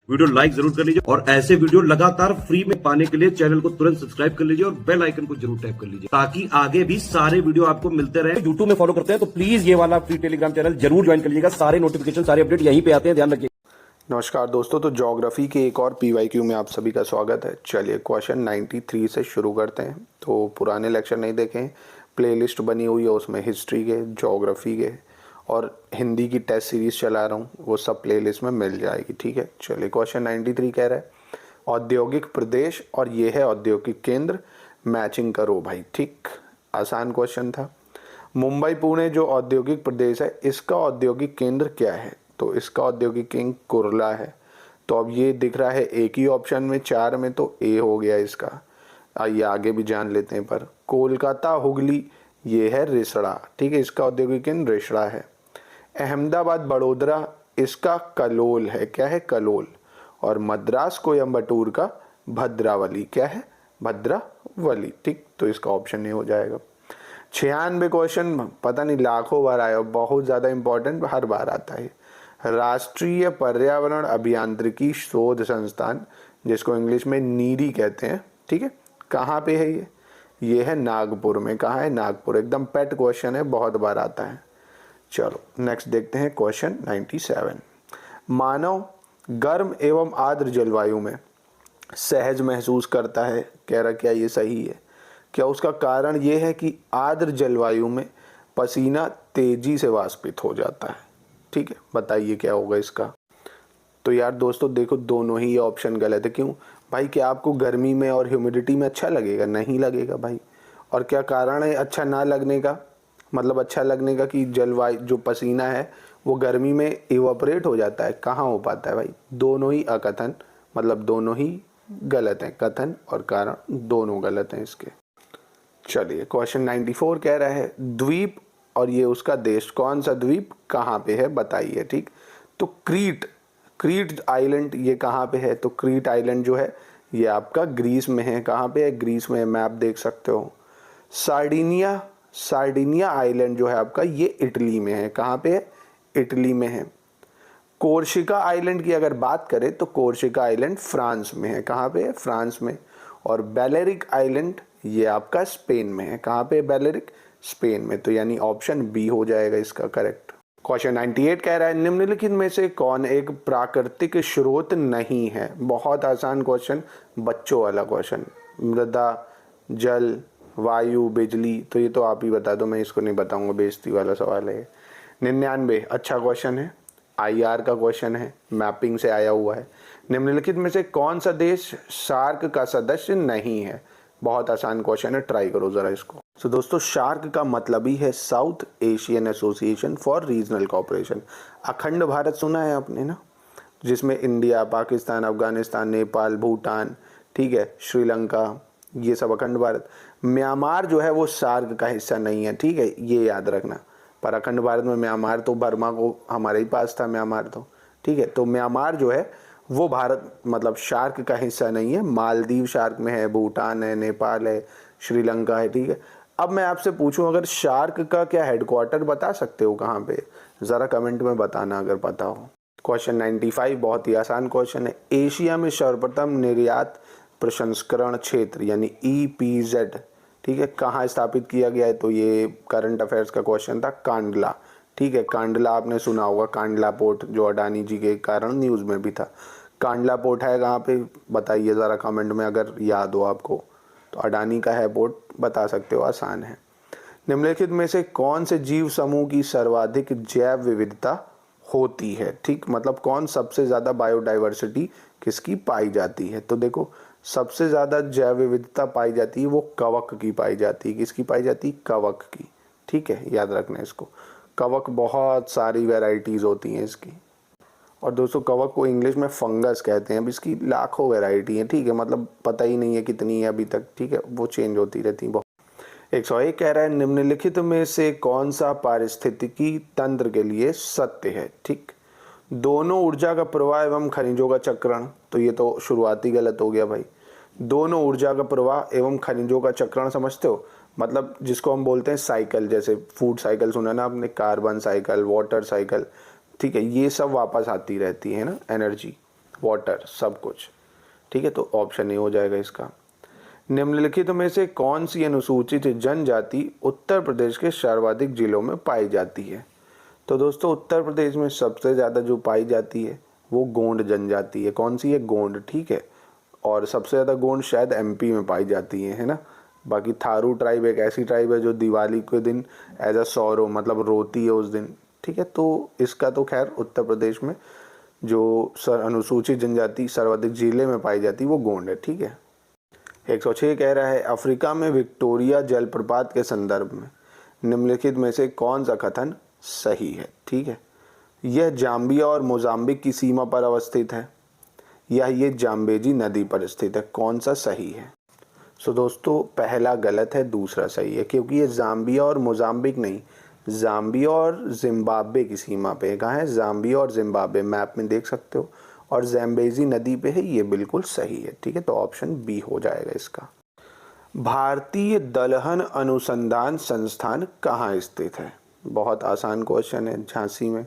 Video like जरूर कर लीजिए और ऐसे वीडियो लगातार फ्री में पाने के लिए चैनल को तुरंत सब्सक्राइब कर लीजिए और बेल आइकन को जरूर टैप कर लीजिए ताकि आगे भी सारे वीडियो आपको मिलते रहे। यूट्यूब में फॉलो करते हैं तो प्लीज ये वाला फ्री टेलीग्राम चैनल जरूर ज्वाइन कर लीजिएगा। सारे नोटिफिकेशन सारे अपडेट यहीं पे आते हैं, ध्यान रखिए। नमस्कार दोस्तों, तो ज्योग्राफी के एक और PYQ में आप सभी का स्वागत है। चलिए क्वेश्चन 93 से शुरू करते हैं। तो पुराने लेक्चर नहीं देखें, प्लेलिस्ट बनी हुई है, उसमें हिस्ट्री के, ज्योग्राफी के और हिंदी की टेस्ट सीरीज चला रहा हूँ, वो सब प्लेलिस्ट में मिल जाएगी। ठीक है, चलिए क्वेश्चन 93 कह रहा है औद्योगिक प्रदेश और ये है औद्योगिक केंद्र, मैचिंग करो भाई। ठीक, आसान क्वेश्चन था। मुंबई पुणे जो औद्योगिक प्रदेश है, इसका औद्योगिक केंद्र क्या है? तो इसका औद्योगिक केंद्र कुर्ला है। तो अब ये दिख रहा है एक ही ऑप्शन में, 4 में, तो ए हो गया इसका। आइए आगे भी जान लेते हैं। पर कोलकाता हुगली ये है रिसड़ा। ठीक है, इसका औद्योगिक केंद्र रिसड़ा है। अहमदाबाद बड़ोदरा इसका कलोल है। क्या है? कलोल। और मद्रास कोयम्बटूर का भद्रावली। क्या है? भद्रावली। ठीक, तो इसका ऑप्शन ए हो जाएगा। 96 क्वेश्चन पता नहीं लाखों बार आया, बहुत ज़्यादा इंपॉर्टेंट, हर बार आता है। राष्ट्रीय पर्यावरण अभियांत्रिकी शोध संस्थान, जिसको इंग्लिश में नीरी कहते हैं, ठीक है, कहाँ पे है ये है नागपुर में। कहाँ है? नागपुर। एकदम पेट क्वेश्चन है, बहुत बार आता है। चलो नेक्स्ट देखते हैं क्वेश्चन 97। मानव गर्म एवं आर्द्र जलवायु में सहज महसूस करता है। कह रहा क्या ये सही है? क्या उसका कारण ये है कि आर्द्र जलवायु में पसीना तेजी से वाष्पित हो जाता है? ठीक है, बताइए क्या होगा इसका। तो यार दोस्तों देखो, दोनों ही ऑप्शन गलत है। क्यों भाई? क्या आपको गर्मी में और ह्यूमिडिटी में अच्छा लगेगा? नहीं लगेगा भाई। और क्या कारण है अच्छा ना लगने का? मतलब अच्छा लगने का कि जलवायु जो पसीना है वो गर्मी में इवापोरेट हो जाता है। कहाँ हो पाता है भाई? दोनों ही अकथन, मतलब दोनों ही गलत हैं। कथन और कारण दोनों गलत हैं इसके। चलिए क्वेश्चन 94 कह रहा है द्वीप और ये उसका देश, कौन सा द्वीप कहाँ पे है बताइए। ठीक, तो क्रीट आइलैंड ये कहाँ पे है? तो क्रीट आइलैंड जो है ये आपका ग्रीस में है। कहाँ पे है? ग्रीस में। मैप देख सकते हो। सार्डिनिया आइलैंड जो है आपका ये इटली में है। कहाँ पे है? इटली में है। कोर्सिका आइलैंड की अगर बात करें तो कोर्सिका आइलैंड फ्रांस में है। कहाँ पे है? फ्रांस में। और बेलेरिक आइलैंड ये आपका स्पेन में है। कहाँ पे? बेलेरिक, स्पेन में। तो यानी ऑप्शन बी हो जाएगा इसका करेक्ट। क्वेश्चन 98 कह रहा है निम्नलिखित में से कौन एक प्राकृतिक स्रोत नहीं है? बहुत आसान क्वेश्चन, बच्चों वाला क्वेश्चन। मृदा, जल, वायु, बिजली, तो ये तो आप ही बता दो, मैं इसको नहीं बताऊंगा, बेइज्जती वाला सवाल है। 99 अच्छा क्वेश्चन है, IR का क्वेश्चन है, मैपिंग से आया हुआ है। निम्नलिखित में से कौन सा देश सार्क का सदस्य नहीं है? बहुत आसान क्वेश्चन है, ट्राई करो जरा इसको। तो दोस्तों शार्क का मतलब ही है south Asian association for regional cooperation. अखंड भारत सुना है आपने ना, जिसमें इंडिया, पाकिस्तान, अफगानिस्तान, नेपाल, भूटान, ठीक है, श्रीलंका, ये सब अखंड भारत। म्यांमार जो है वो सार्क का हिस्सा नहीं है, ठीक है, ये याद रखना। पर अखंड भारत में म्यांमार तो बर्मा को हमारे ही पास था म्यांमार तो, ठीक है। तो म्यांमार जो है वो भारत मतलब शार्क का हिस्सा नहीं है। मालदीव शार्क में है, भूटान है, नेपाल है, श्रीलंका है, ठीक है। अब मैं आपसे पूछूं अगर शार्क का क्या हेडक्वार्टर बता सकते हो कहाँ पे? ज़रा कमेंट में बताना अगर पता हो। क्वेश्चन 95 बहुत ही आसान क्वेश्चन है। एशिया में सर्वप्रथम निर्यात प्रसंस्करण क्षेत्र यानी EPZ, ठीक है, कहाँ स्थापित किया गया है? तो ये करंट अफेयर्स का क्वेश्चन था, कांडला, ठीक है। कांडला आपने सुना होगा, कांडला पोर्ट जो अडानी जी के कारण न्यूज़ में भी था। कांडला पोर्ट है कहाँ पे बताइए ज़रा कमेंट में अगर याद हो आपको। तो अडानी का है पोर्ट, बता सकते हो, आसान है। निम्नलिखित में से कौन से जीव समूह की सर्वाधिक जैव विविधता होती है? ठीक, मतलब कौन सबसे ज़्यादा बायोडाइवर्सिटी किसकी पाई जाती है? तो देखो सबसे ज़्यादा जैव विविधता पाई जाती है वो कवक की पाई जाती है। किसकी पाई जाती है? कवक की, ठीक है, याद रखना इसको। कवक बहुत सारी वैरायटीज़ होती हैं इसकी। और दोस्तों कवक को इंग्लिश में फंगस कहते हैं। अब इसकी लाखों वैरायटी है, ठीक है, मतलब पता ही नहीं है कितनी है अभी तक, ठीक है, वो चेंज होती रहती है बहुत। 101 कह रहा है निम्नलिखित में से कौन सा पारिस्थितिकी तंत्र के लिए सत्य है? ठीक, दोनों ऊर्जा का प्रवाह एवं खनिजों का चक्रण, तो ये तो शुरुआती गलत हो गया भाई। दोनों ऊर्जा का प्रवाह एवं खनिजों का चक्रण समझते हो? मतलब जिसको हम बोलते हैं साइकिल, जैसे फूड साइकिल सुना ना आपने, कार्बन साइकिल, वाटर साइकिल, ठीक है, ये सब वापस आती रहती है ना एनर्जी। वाटर, सब कुछ। ठीक है, तो ऑप्शन ए हो जाएगा इसका। निम्नलिखित में से कौन सी अनुसूचित जनजाति उत्तर प्रदेश के सर्वाधिक जिलों में पाई जाती है? तो दोस्तों उत्तर प्रदेश में सबसे ज़्यादा जो पाई जाती है वो गोंड जनजाति है। कौन सी है? गोंड। ठीक है, और सबसे ज़्यादा गोंड शायद एमपी में पाई जाती है ना। बाकी थारू ट्राइब एक ऐसी ट्राइब है जो दिवाली के दिन एज अ सौरो मतलब रोती है उस दिन। ठीक है, तो इसका तो खैर उत्तर प्रदेश में जो अनुसूचित जनजाति सर्वाधिक जिले में पाई जाती है वो गोंड है। ठीक है, 106 कह रहा है अफ्रीका में विक्टोरिया जलप्रपात के संदर्भ में निम्नलिखित में से कौन सा कथन सही है? ठीक है, यह जाम्बिया और मोजाम्बिक की सीमा पर अवस्थित है या ये जाम्बेजी नदी पर स्थित है? कौन सा सही है? सो दोस्तों पहला गलत है, दूसरा सही है, क्योंकि ये जाम्बिया और मोजाम्बिक नहीं, जाम्बिया और जिम्बाब्वे की सीमा पे है। कहाँ है? जाम्बिया और जिम्बाब्वे, मैप में देख सकते हो, और जैम्बेजी नदी पे है। ये बिल्कुल सही है। ठीक है, तो ऑप्शन बी हो जाएगा इसका। भारतीय दलहन अनुसंधान संस्थान कहाँ स्थित है? बहुत आसान क्वेश्चन है। झांसी में,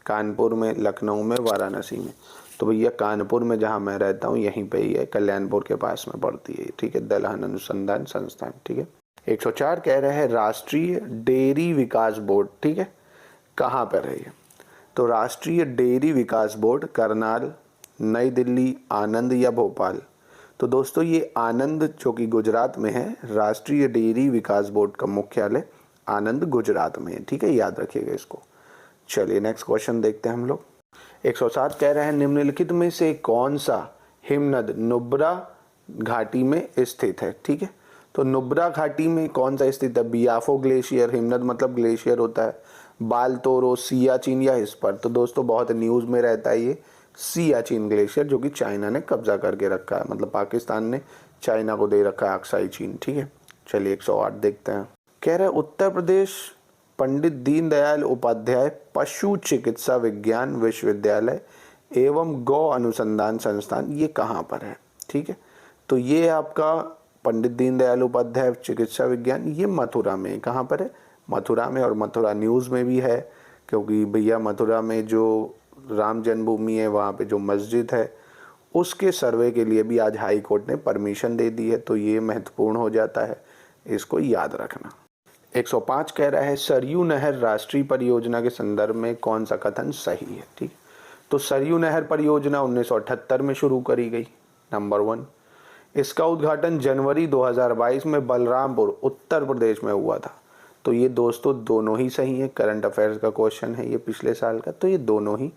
कानपुर में, लखनऊ में, वाराणसी में। तो भैया कानपुर में जहाँ मैं रहता हूँ यहीं पे ही है, कल्याणपुर के पास में पड़ती है। ठीक है, दलहन अनुसंधान संस्थान। ठीक है, 104 कह रहे हैं राष्ट्रीय डेयरी विकास बोर्ड, ठीक है, कहाँ पर है ये? तो राष्ट्रीय डेयरी विकास बोर्ड करनाल, नई दिल्ली, आनंद या भोपाल? तो दोस्तों ये आनंद जो कि गुजरात में है, राष्ट्रीय डेयरी विकास बोर्ड का मुख्यालय आनंद गुजरात में है। ठीक है, याद रखिएगा इसको। चलिए नेक्स्ट क्वेश्चन देखते हैं हम लोग। 107 कह रहे हैं निम्नलिखित में से कौन सा हिमनद नुब्रा घाटी में स्थित है? ठीक है, तो नुब्रा घाटी में कौन सा स्थित है? बियाफो ग्लेशियर, हिमनद मतलब ग्लेशियर होता है, बालतोरो, सियाचिन या इस पर? तो दोस्तों बहुत न्यूज़ में रहता है ये सियाचिन ग्लेशियर, जो कि चाइना ने कब्जा करके रखा है, मतलब पाकिस्तान ने चाइना को दे रखा है अक्साई चीन। ठीक है, चलिए 108 देखते हैं। कह रहे उत्तर प्रदेश पंडित दीनदयाल उपाध्याय पशु चिकित्सा विज्ञान विश्वविद्यालय एवं गौ अनुसंधान संस्थान ये कहाँ पर है? ठीक है, तो ये आपका पंडित दीनदयाल उपाध्याय चिकित्सा विज्ञान ये मथुरा में। कहाँ पर है? मथुरा में, और मथुरा न्यूज़ में भी है, क्योंकि भैया मथुरा में जो राम जन्मभूमि है वहाँ पे जो मस्जिद है उसके सर्वे के लिए भी आज हाई कोर्ट ने परमिशन दे दी है। तो ये महत्वपूर्ण हो जाता है, इसको याद रखना। 105 कह रहा है सरयू नहर राष्ट्रीय परियोजना के संदर्भ में कौन सा कथन सही है? ठीक, तो सरयू नहर परियोजना 1978 में शुरू करी गई, नंबर 1। इसका उद्घाटन जनवरी 2022 में बलरामपुर उत्तर प्रदेश में हुआ था। तो ये दोस्तों दोनों ही सही है, करंट अफेयर्स का क्वेश्चन है ये पिछले साल का, तो ये दोनों ही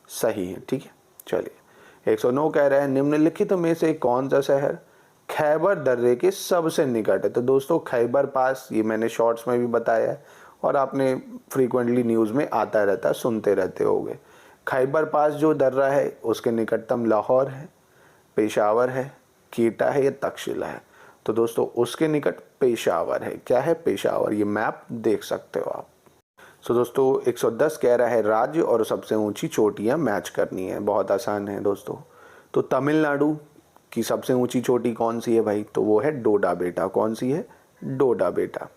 सही है। ठीक है, चलिए 109 कह रहे हैं निम्नलिखित में से कौन सा शहर खैबर दर्रे के सबसे निकट है? तो दोस्तों खैबर पास, ये मैंने शॉर्ट्स में भी बताया है और आपने फ्रीक्वेंटली न्यूज़ में आता रहता है, सुनते रहते होगे। खैबर पास जो दर्रा है उसके निकटतम लाहौर है, पेशावर है, कीटा है या तक्षशिला है? तो दोस्तों उसके निकट पेशावर है। क्या है? पेशावर। ये मैप देख सकते हो आप। सो दोस्तों 110 कह रहा है राज्य और सबसे ऊंची चोटियां मैच करनी है। बहुत आसान है दोस्तों। तो तमिलनाडु की सबसे ऊंची चोटी कौन सी है भाई? तो वो है डोडा बेटा। कौन सी है? डोडा बेटा।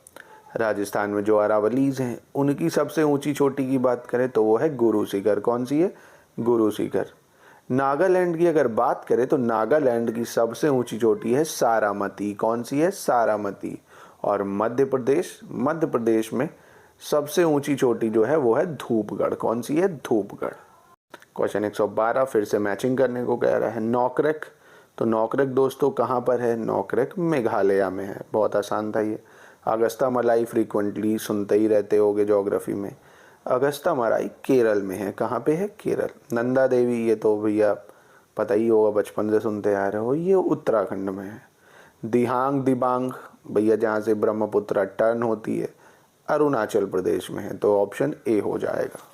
राजस्थान में जो अरावलीज हैं उनकी सबसे ऊंची चोटी की बात करें तो वो है गुरु शिखर। कौन सी है? गुरु शिखर। नागालैंड की अगर बात करें तो नागालैंड की सबसे ऊंची चोटी है सारामती। कौन सी है? सारामती। और मध्य प्रदेश में सबसे ऊंची चोटी जो है वो है धूपगढ़। कौन सी है? धूपगढ़। क्वेश्चन 112 फिर से मैचिंग करने को कह रहा है। नौकरेक, तो नौकरेक दोस्तों कहाँ पर है? नौकरेक मेघालय में है। बहुत आसान था ये। अगस्ता मलाई फ्रीक्वेंटली सुनते ही रहते होगे ज्योग्राफी में। अगस्ता मलाई केरल में है। कहाँ पे है? केरल। नंदा देवी, ये तो भैया पता ही होगा, बचपन से सुनते आ रहे हो, ये उत्तराखंड में है। दिहांग दिबांग भैया जहाँ से ब्रह्मपुत्र टर्न होती है, अरुणाचल प्रदेश में है। तो ऑप्शन ए हो जाएगा।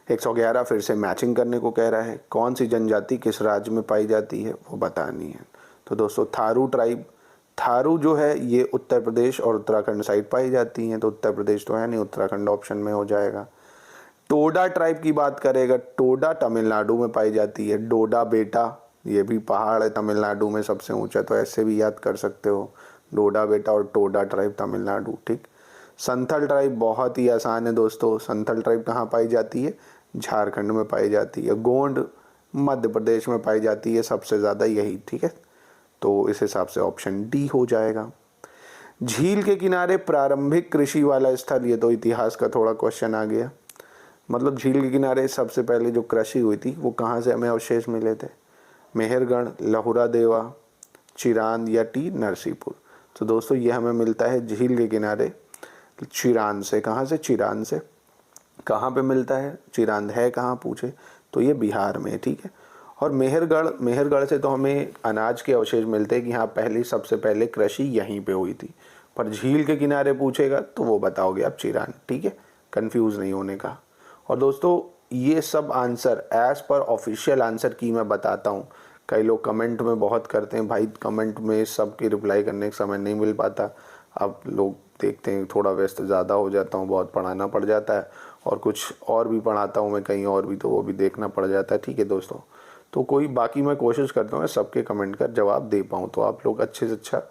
111 फिर से मैचिंग करने को कह रहा है। कौन सी जनजाति किस राज्य में पाई जाती है वो बतानी है। तो दोस्तों थारू ट्राइब, थारू जो है ये उत्तर प्रदेश और उत्तराखंड साइड पाई जाती हैं। तो उत्तर प्रदेश तो है नहीं, उत्तराखंड ऑप्शन में हो जाएगा। टोडा ट्राइब की बात करेगा, टोडा तमिलनाडु में पाई जाती है। डोडा बेटा ये भी पहाड़ है तमिलनाडु में सबसे ऊंचा, तो ऐसे भी याद कर सकते हो। डोडा बेटा और टोडा ट्राइब तमिलनाडु। ठीक। संथल ट्राइब बहुत ही आसान है दोस्तों। संथल ट्राइब कहाँ पाई जाती है? झारखंड में पाई जाती है। गोंड मध्य प्रदेश में पाई जाती है सबसे ज़्यादा यही, ठीक है। तो इस हिसाब से ऑप्शन डी हो जाएगा। झील के किनारे प्रारंभिक कृषि वाला स्थल, ये तो इतिहास का थोड़ा क्वेश्चन आ गया। मतलब झील के किनारे सबसे पहले जो कृषि हुई थी वो कहाँ से हमें अवशेष मिले थे? मेहरगढ़, लहुरा देवा, चिरांद या टी नरसीपुर। तो दोस्तों ये हमें मिलता है झील के किनारे चिरांद से। कहाँ से? चिरांद से। कहाँ पे मिलता है? चिरांद है कहाँ पूछे तो ये बिहार में, ठीक है। और मेहरगढ़ से तो हमें अनाज के अवशेष मिलते हैं कि हाँ पहले सबसे पहले कृषि यहीं पे हुई थी। पर झील के किनारे पूछेगा तो वो बताओगे आप चिरांद, ठीक है, कंफ्यूज नहीं होने का। और दोस्तों ये सब answer as per official answer key मैं बताता हूँ। कई लोग कमेंट में बहुत करते हैं, भाई कमेंट में सबकी रिप्लाई करने का समय नहीं मिल पाता। अब लोग देखते हैं थोड़ा व्यस्त ज़्यादा हो जाता हूँ, बहुत पढ़ाना पड़ जाता है और कुछ और भी पढ़ाता हूँ मैं कहीं और भी, तो वो भी देखना पड़ जाता है, ठीक है दोस्तों। तो कोई बाकी मैं कोशिश करता हूँ सबके कमेंट का जवाब दे पाऊँ। तो आप लोग अच्छे से अच्छा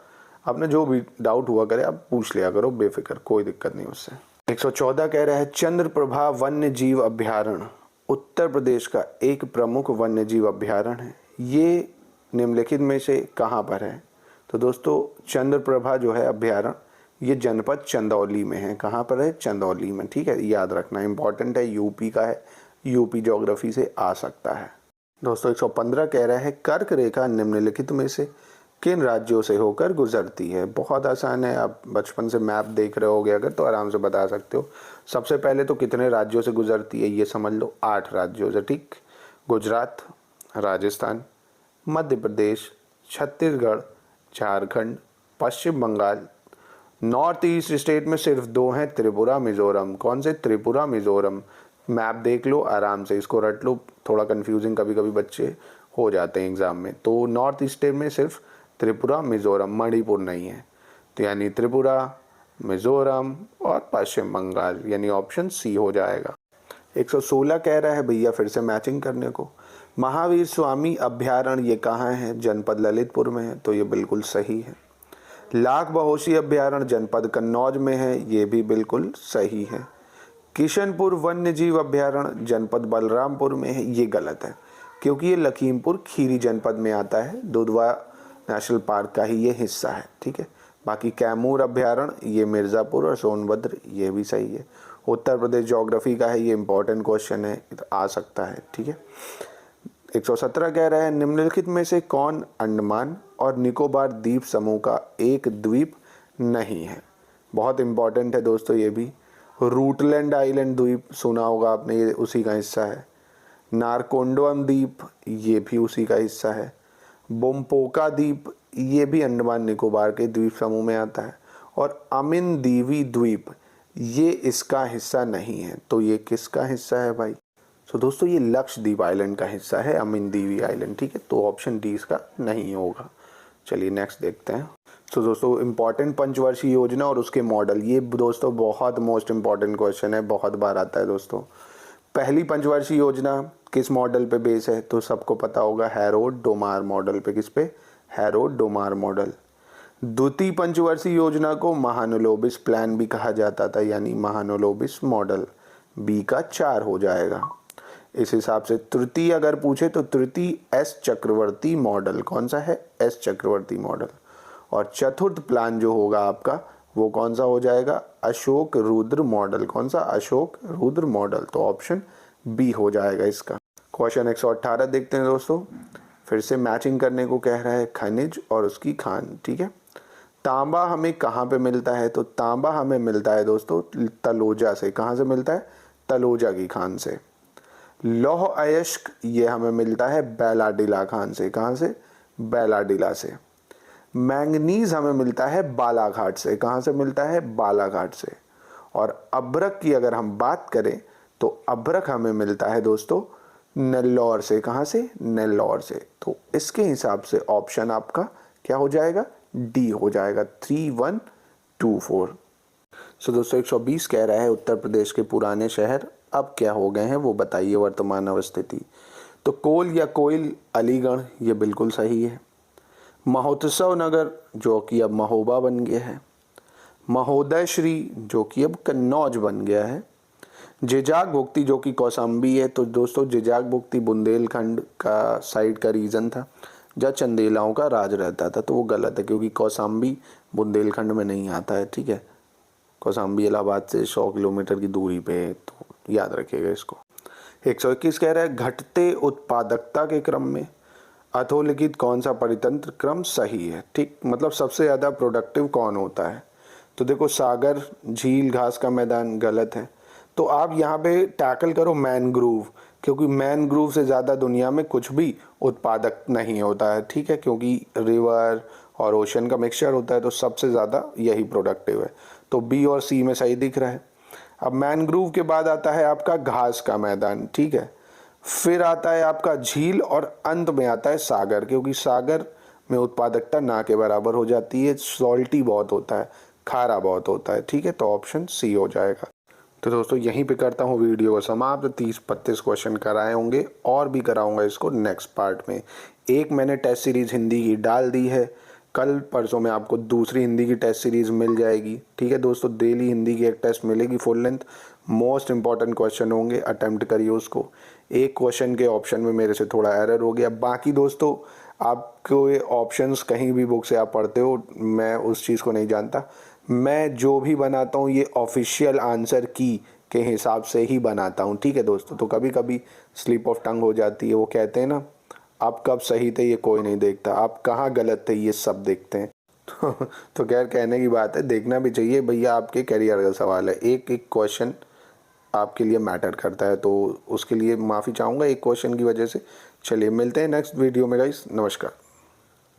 अपने जो भी डाउट हुआ करे आप पूछ लिया करो बेफिक्र, कोई दिक्कत नहीं उससे। 114 कह रहा है चंद्रप्रभा वन्य जीव अभ्यारण्य उत्तर प्रदेश का एक प्रमुख वन्य जीव अभ्यारण्य है। ये निम्नलिखित में से कहाँ पर है? तो दोस्तों चंद्रप्रभा जो है अभ्यारण्य ये जनपद चंदौली में है। कहाँ पर है? चंदौली में, ठीक है, याद रखना इंपॉर्टेंट है, यूपी का है, यूपी ज्योग्राफी से आ सकता है। दोस्तों 115 कह रहा है कर्क रेखा निम्नलिखित में से किन राज्यों से होकर गुजरती है? बहुत आसान है, आप बचपन से मैप देख रहे होगे अगर तो आराम से बता सकते हो। सबसे पहले तो कितने राज्यों से गुजरती है ये समझ लो, 8 राज्यों से, ठीक। गुजरात, राजस्थान, मध्य प्रदेश, छत्तीसगढ़, झारखंड, पश्चिम बंगाल। नॉर्थ ईस्ट स्टेट में सिर्फ 2 हैं, त्रिपुरा, मिजोरम। कौन से? त्रिपुरा, मिजोरम। मैप देख लो आराम से, इसको रट लो, थोड़ा कंफ्यूजिंग कभी कभी बच्चे हो जाते हैं एग्जाम में। तो नॉर्थ ईस्ट में सिर्फ त्रिपुरा, मिजोरम, मणिपुर नहीं है। तो यानी त्रिपुरा, मिजोरम और पश्चिम बंगाल, यानी ऑप्शन सी हो जाएगा। 116 कह रहा है भैया फिर से मैचिंग करने को, महावीर स्वामी अभ्यारण्य ये कहाँ है? जनपद ललितपुर में है, तो ये बिल्कुल सही है। लाख बहोशी अभ्यारण्य जनपद कन्नौज में है, ये भी बिल्कुल सही है। किशनपुर वन्य जीव अभ्यारण्य जनपद बलरामपुर में है, ये गलत है क्योंकि ये लखीमपुर खीरी जनपद में आता है, दुधवा नेशनल पार्क का ही ये हिस्सा है, ठीक है। बाकी कैमूर अभ्यारण्य ये मिर्ज़ापुर और सोनभद्र, ये भी सही है। उत्तर प्रदेश ज्योग्राफी का है, ये इंपॉर्टेंट क्वेश्चन है, आ सकता है, ठीक है। 117 कह रहा है निम्नलिखित में से कौन अंडमान और निकोबार द्वीप समूह का एक द्वीप नहीं है? बहुत इंपॉर्टेंट है दोस्तों ये भी। रूटलैंड आइलैंड द्वीप सुना होगा आपने, ये उसी का हिस्सा है। नारकोंडम द्वीप ये भी उसी का हिस्सा है। बोम्पोका द्वीप ये भी अंडमान निकोबार के द्वीप समूह में आता है। और अमिन दीवी द्वीप ये इसका हिस्सा नहीं है। तो ये किसका हिस्सा है भाई? तो दोस्तों ये लक्षद्वीप आइलैंड का हिस्सा है, अमिन दीवी आइलैंड, ठीक है। तो ऑप्शन डी इसका नहीं होगा। चलिए नेक्स्ट देखते हैं। तो दोस्तों इम्पॉर्टेंट पंचवर्षीय योजना और उसके मॉडल, ये दोस्तों बहुत मोस्ट इम्पॉर्टेंट क्वेश्चन है, बहुत बार आता है दोस्तों। पहली पंचवर्षीय योजना किस मॉडल पे बेस है? तो सबको पता होगा हैरोल्ड डोमार मॉडल पे। किस पे? Harold Domar model. द्वितीय पंचवर्षीय योजना को महानुलोबिस प्लान भी कहा जाता था, यानी महानुलोबिस मॉडल, बी का 4 हो जाएगा। इस हिसाब से तृतीय अगर पूछे तो तृतीय एस चक्रवर्ती मॉडल। कौन सा है? एस चक्रवर्ती मॉडल। और चतुर्थ प्लान जो होगा आपका वो कौन सा हो जाएगा? अशोक रुद्र मॉडल। कौन सा? अशोक रुद्र मॉडल। तो ऑप्शन बी हो जाएगा इसका। क्वेश्चन 118 देखते हैं दोस्तों, फिर से मैचिंग करने को कह रहा है, खनिज और उसकी खान, ठीक है। तांबा हमें कहाँ पे मिलता है? तो तांबा हमें मिलता है दोस्तों तलोजा से। कहाँ से मिलता है? तलोजा की खान से। लौह अयस्क ये हमें मिलता है बैलाडिला खान से। कहाँ से? बैलाडिला से। मैंगनीज हमें मिलता है बालाघाट से। कहाँ से मिलता है? बालाघाट से। और अभ्रक की अगर हम बात करें तो अभ्रक हमें मिलता है दोस्तों नेल्लौर से। कहाँ से? नेल्लौर से। तो इसके हिसाब से ऑप्शन आपका क्या हो जाएगा? डी हो जाएगा, 3124। सो दोस्तों 120 कह रहा है उत्तर प्रदेश के पुराने शहर अब क्या हो गए हैं वो बताइए वर्तमान अवस्थिति। तो कोल या कोयल अलीगढ़ ये बिल्कुल सही है। महोत्सव नगर जो कि अब महोबा बन गया है। महोदय श्री जो कि अब कन्नौज बन गया है। जिजाक भुक्ति जो कि कौशाम्बी है, तो दोस्तों जिजाक भुक्ति बुंदेलखंड का साइड का रीजन था जहाँ चंदेलाओं का राज रहता था, तो वो गलत है क्योंकि कौशाम्बी बुंदेलखंड में नहीं आता है। ठीक है, कौशाम्बी इलाहाबाद से 100 किलोमीटर की दूरी पे है, तो याद रखिएगा इसको। 121 कह रहा है घटते उत्पादकता के क्रम में अधोलिखित कौन सा परितंत्र क्रम सही है। ठीक, मतलब सबसे ज़्यादा प्रोडक्टिव कौन होता है। तो देखो सागर, झील, घास का मैदान गलत है। तो आप यहाँ पे टैकल करो मैनग्रोव, क्योंकि मैनग्रोव से ज़्यादा दुनिया में कुछ भी उत्पादक नहीं होता है। ठीक है, क्योंकि रिवर और ओशन का मिक्सचर होता है, तो सबसे ज़्यादा यही प्रोडक्टिव है। तो बी और सी में सही दिख रहा है। अब मैनग्रोव के बाद आता है आपका घास का मैदान। ठीक है, फिर आता है आपका झील और अंत में आता है सागर, क्योंकि सागर में उत्पादकता ना के बराबर हो जाती है, सॉल्टी बहुत होता है, खारा बहुत होता है। ठीक है, तो ऑप्शन सी हो जाएगा। तो दोस्तों यहीं पे करता हूँ वीडियो को समाप्त। 30-32 क्वेश्चन कराए होंगे और भी कराऊंगा इसको नेक्स्ट पार्ट में। एक मैंने टेस्ट सीरीज हिंदी की डाल दी है, कल परसों में आपको दूसरी हिंदी की टेस्ट सीरीज मिल जाएगी। ठीक है दोस्तों, डेली हिंदी की एक टेस्ट मिलेगी full length, most important question होंगे, अटेम्प्ट करिए उसको। एक क्वेश्चन के ऑप्शन में मेरे से थोड़ा एरर हो गया, बाकी दोस्तों आपको ये ऑप्शंस कहीं भी बुक से आप पढ़ते हो, मैं उस चीज़ को नहीं जानता। मैं जो भी बनाता हूँ ये ऑफिशियल आंसर की के हिसाब से ही बनाता हूँ। ठीक है दोस्तों, तो कभी कभी स्लिप ऑफ टंग हो जाती है। वो कहते हैं ना, आप कब सही थे ये कोई नहीं देखता, आप कहाँ गलत थे ये सब देखते हैं। तो खैर कहने की बात है, देखना भी चाहिए भैया, आपके करियर का सवाल है, एक एक क्वेश्चन आपके लिए मैटर करता है, तो उसके लिए माफ़ी चाहूँगा एक क्वेश्चन की वजह से। चलिए मिलते हैं नेक्स्ट वीडियो में गाइस, नमस्कार।